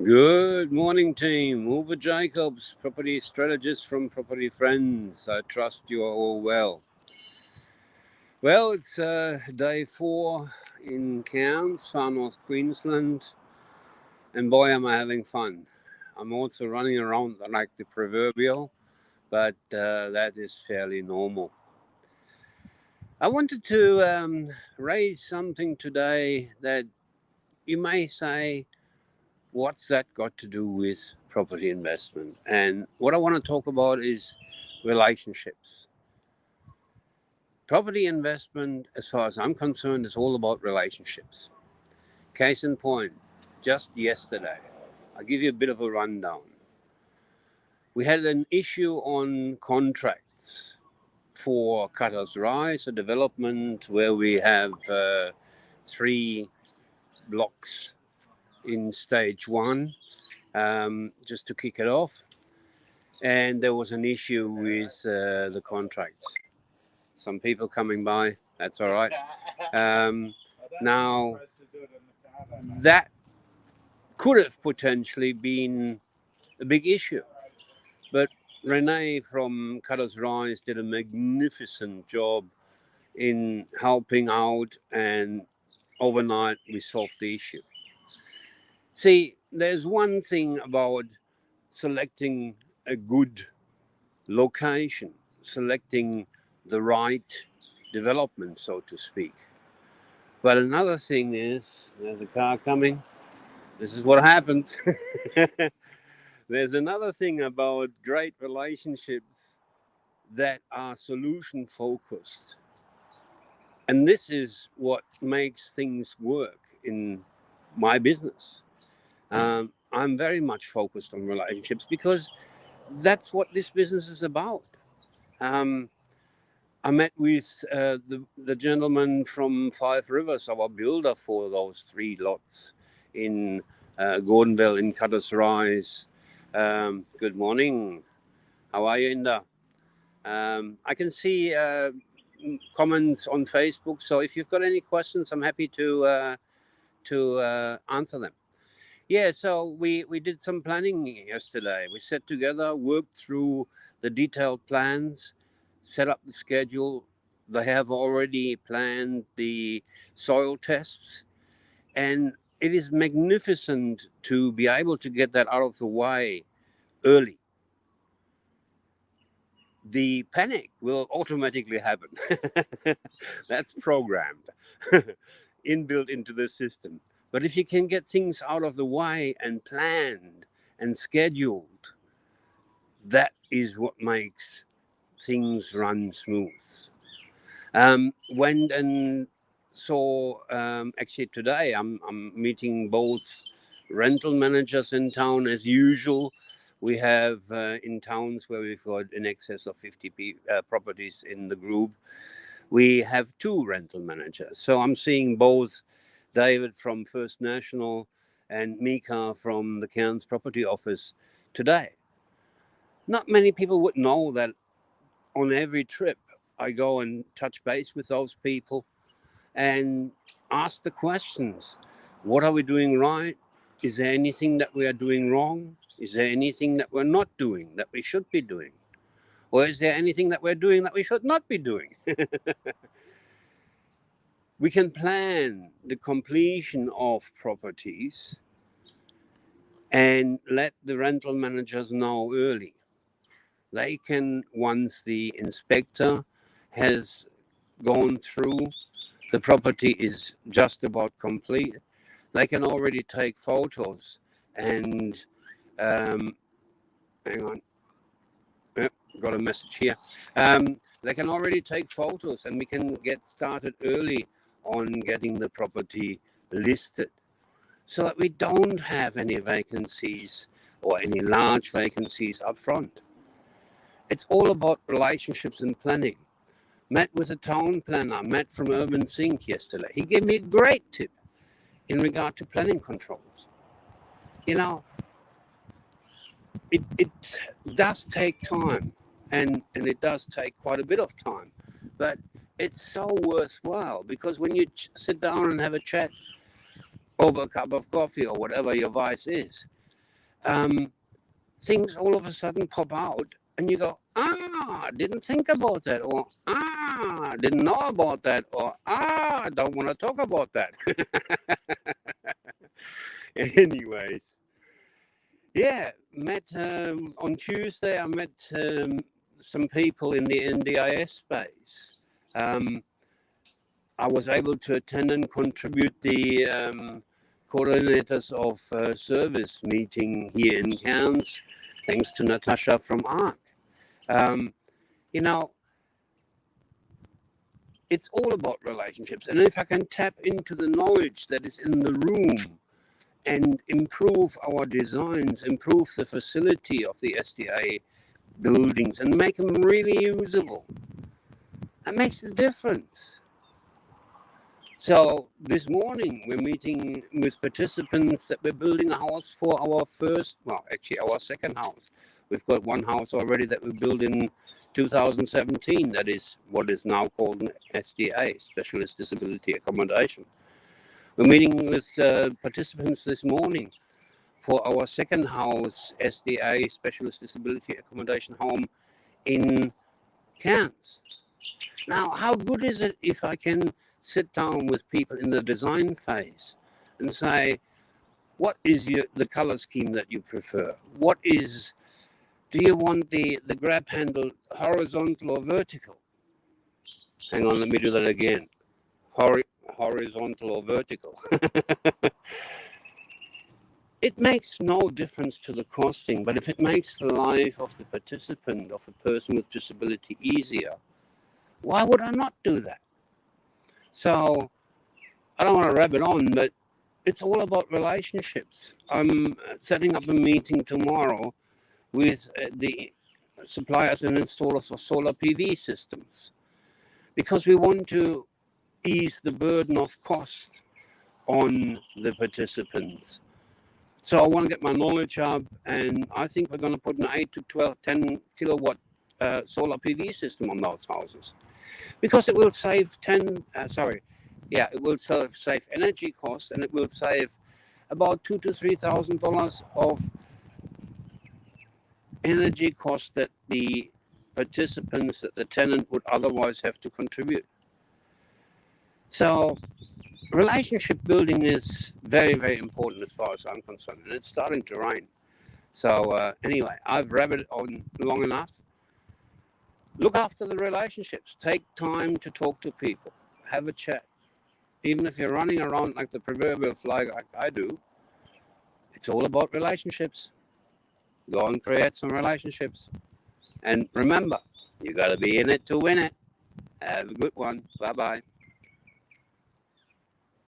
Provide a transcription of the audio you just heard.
Good morning, team. Hoover Jacobs, property strategist from Property Friends. I trust you are all well. Well, it's day 4 in Cairns, Far North Queensland, and boy, am I having fun. I'm also running around like the proverbial, but that is fairly normal. I wanted to raise something today that you may say, what's that got to do with property investment? And what I want to talk about is relationships. Property investment, as far as I'm concerned, is all about relationships. Case in point, just yesterday, I'll give you a bit of a rundown. We had an issue on contracts for Cutter's Rise, a development where we have 3 blocks in stage 1, just to kick it off. And there was an issue with the contracts. Some people coming by, that's all right. Now, that could have potentially been a big issue. But Renee from Cutter's Rise did a magnificent job in helping out, and overnight we solved the issue. See, there's one thing about selecting a good location, selecting the right development, so to speak. But another thing is, there's a car coming. This is what happens. There's another thing about great relationships that are solution focused. And this is what makes things work in my business. I'm very much focused on relationships because that's what this business is about. I met with the gentleman from Five Rivers, our builder for those 3 lots in Gordonville in Cutter's Rise. Good morning. How are you, Inda? I can see comments on Facebook, so if you've got any questions, I'm happy to answer them. Yeah, so we did some planning yesterday. We sat together, worked through the detailed plans, set up the schedule. They have already planned the soil tests, and it is magnificent to be able to get that out of the way early. The panic will automatically happen. That's programmed, inbuilt into the system. But if you can get things out of the way and planned and scheduled, that is what makes things run smooth. Went and saw, actually today, I'm meeting both rental managers in town as usual. We have in towns where we've got in excess of 50 properties in the group, we have 2 rental managers. So I'm seeing both David from First National and Mika from the Cairns Property Office today. Not many people would know that on every trip I go and touch base with those people and ask the questions. What are we doing right? Is there anything that we are doing wrong? Is there anything that we're not doing that we should be doing? Or is there anything that we're doing that we should not be doing? We can plan the completion of properties and let the rental managers know early. They can, once the inspector has gone through, the property is just about complete, they can already take photos and hang on, got a message here. They can already take photos and we can get started early on getting the property listed so that we don't have any vacancies or any large vacancies up front. It's all about relationships and planning. Met with a town planner, Matt from Urban Sync yesterday. He gave me a great tip in regard to planning controls. You know, it does take time, and it does take quite a bit of time, but it's so worthwhile because when you sit down and have a chat over a cup of coffee or whatever your vice is, things all of a sudden pop out and you go, didn't think about that, or didn't know about that, or I don't want to talk about that. Anyways, yeah, met on Tuesday, I met some people in the NDIS space. I was able to attend and contribute the coordinators of service meeting here in Cairns, thanks to Natasha from ARC. You know, it's all about relationships. And if I can tap into the knowledge that is in the room and improve our designs, improve the facility of the SDA buildings and make them really usable, that makes a difference. So this morning we're meeting with participants that we're building a house for our our second house. We've got one house already that we built in 2017. That is what is now called an SDA, Specialist Disability Accommodation. We're meeting with participants this morning for our second house, SDA, Specialist Disability Accommodation home in Cairns. Now, how good is it if I can sit down with people in the design phase and say, what is the color scheme that you prefer? Do you want the grab handle horizontal or vertical? Hang on, let me do that again. Horizontal or vertical. It makes no difference to the costing, but if it makes the life of the participant, of the person with disability easier, why would I not do that? So I don't want to rabbit on, but it's all about relationships. I'm setting up a meeting tomorrow with the suppliers and installers of solar PV systems, because we want to ease the burden of cost on the participants. So I want to get my knowledge up, and I think we're going to put an 8 to 10 kilowatt solar PV system on those houses, because it will save it will save energy costs, and it will save about $2,000 to $3,000 of energy costs that the participants, that the tenant would otherwise have to contribute. So relationship building is very, very important as far as I'm concerned, and it's starting to rain. So anyway, I've rabbited on long enough. Look after the relationships. Take time to talk to people. Have a chat. Even if you're running around like the proverbial fly like I do, it's all about relationships. Go and create some relationships. And remember, you got to be in it to win it. Have a good one. Bye-bye.